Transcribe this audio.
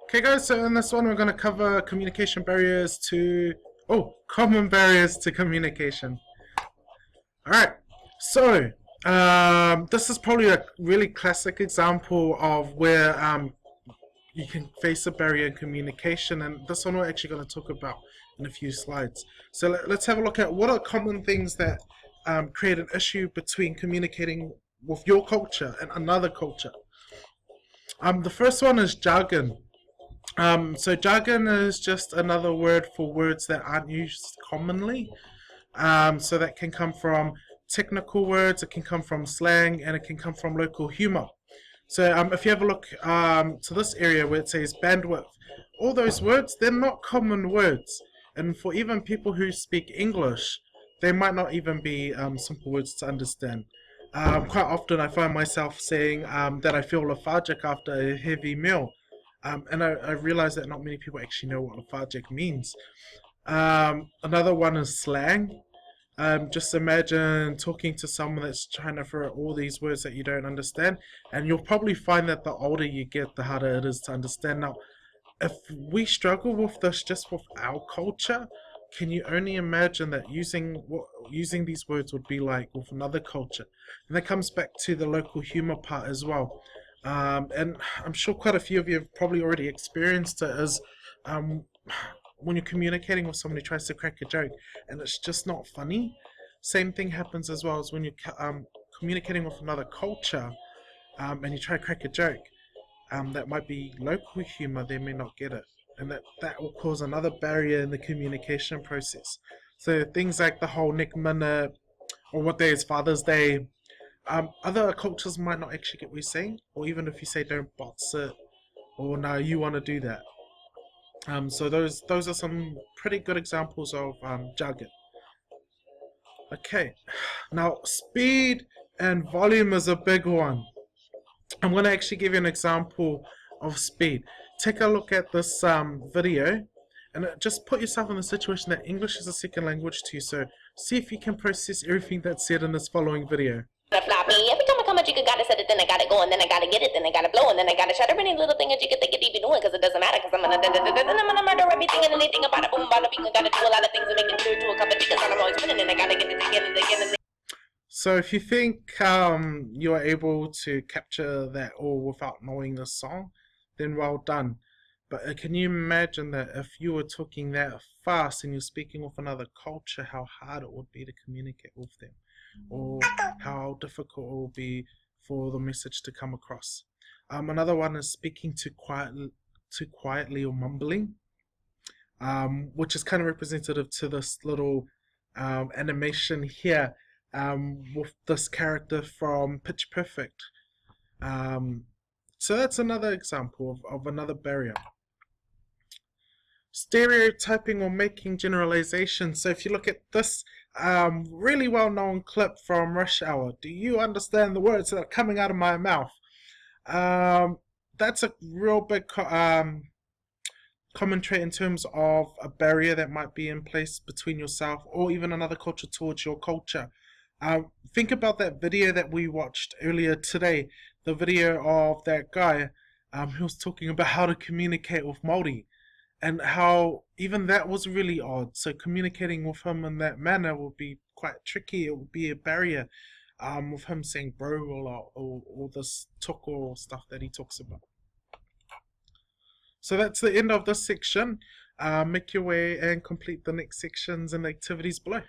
Okay guys, so in this one we're going to cover common barriers to communication. Alright, so this is probably a really classic example of where you can face a barrier in communication, and this one we're actually going to talk about in a few slides. So let's have a look at what are common things that create an issue between communicating with your culture and another culture. The first one is jargon. So jargon is just another word for words that aren't used commonly. So that can come from technical words, it can come from slang, and it can come from local humor. So if you have a look to this area where it says bandwidth, all those words, they're not common words. And for even people who speak English, they might not even be simple words to understand. Quite often I find myself saying that I feel lethargic after a heavy meal. And I realize that not many people actually know what lethargic means. Another one is slang. Just imagine talking to someone that's trying to throw all these words that you don't understand, and you'll probably find that the older you get, the harder it is to understand. Now, if we struggle with this just with our culture, can you only imagine that using these words would be like with another culture? And that comes back to the local humor part as well. And I'm sure quite a few of you have probably already experienced it, is when you're communicating with someone who tries to crack a joke and it's just not funny. Same thing happens as well as when you're communicating with another culture and you try to crack a joke that might be local humor, they may not get it, and that will cause another barrier in the communication process. So things like the whole Nick Minute, or what day is Father's Day, other cultures might not actually get what you're saying, or even if you say don't bots it, or no, you want to do that. So those are some pretty good examples of jargon. Okay, now speed and volume is a big one. I'm going to actually give you an example of speed. Take a look at this video, and just put yourself in the situation that English is a second language to you. So see if you can process everything that's said in this following video. Floppy. Every time I come a jigga gotta set it, then I gotta go, and then I gotta get it, then I gotta blow, and then I gotta shut every little thing a jigga think it even doing, because it doesn't matter, because I'm gonna murder everything and anything about it, boom, bada bing, I gotta do a lot of things to make it clear to a couple jiggas, and I'm always winning, and I gotta get it again and again and again. So if you think you're able to capture that all without knowing the song, then well done. But can you imagine that if you were talking that fast and you're speaking with another culture, how hard it would be to communicate with them, or how difficult it will be for the message to come across. Another one is speaking too quietly or mumbling, which is kind of representative to this little animation here with this character from Pitch Perfect. So that's another example of another barrier. Stereotyping or making generalizations. So if you look at this really well-known clip from Rush Hour, do you understand the words that are coming out of my mouth? That's a real big commentary in terms of a barrier that might be in place between yourself or even another culture towards your culture. Think about that video that we watched earlier today, the video of that guy who was talking about how to communicate with Māori, and how even that was really odd. So communicating with him in that manner would be quite tricky. It would be a barrier with him saying bro or this toko stuff that he talks about. So that's the end of this section. Make your way and complete the next sections and activities below.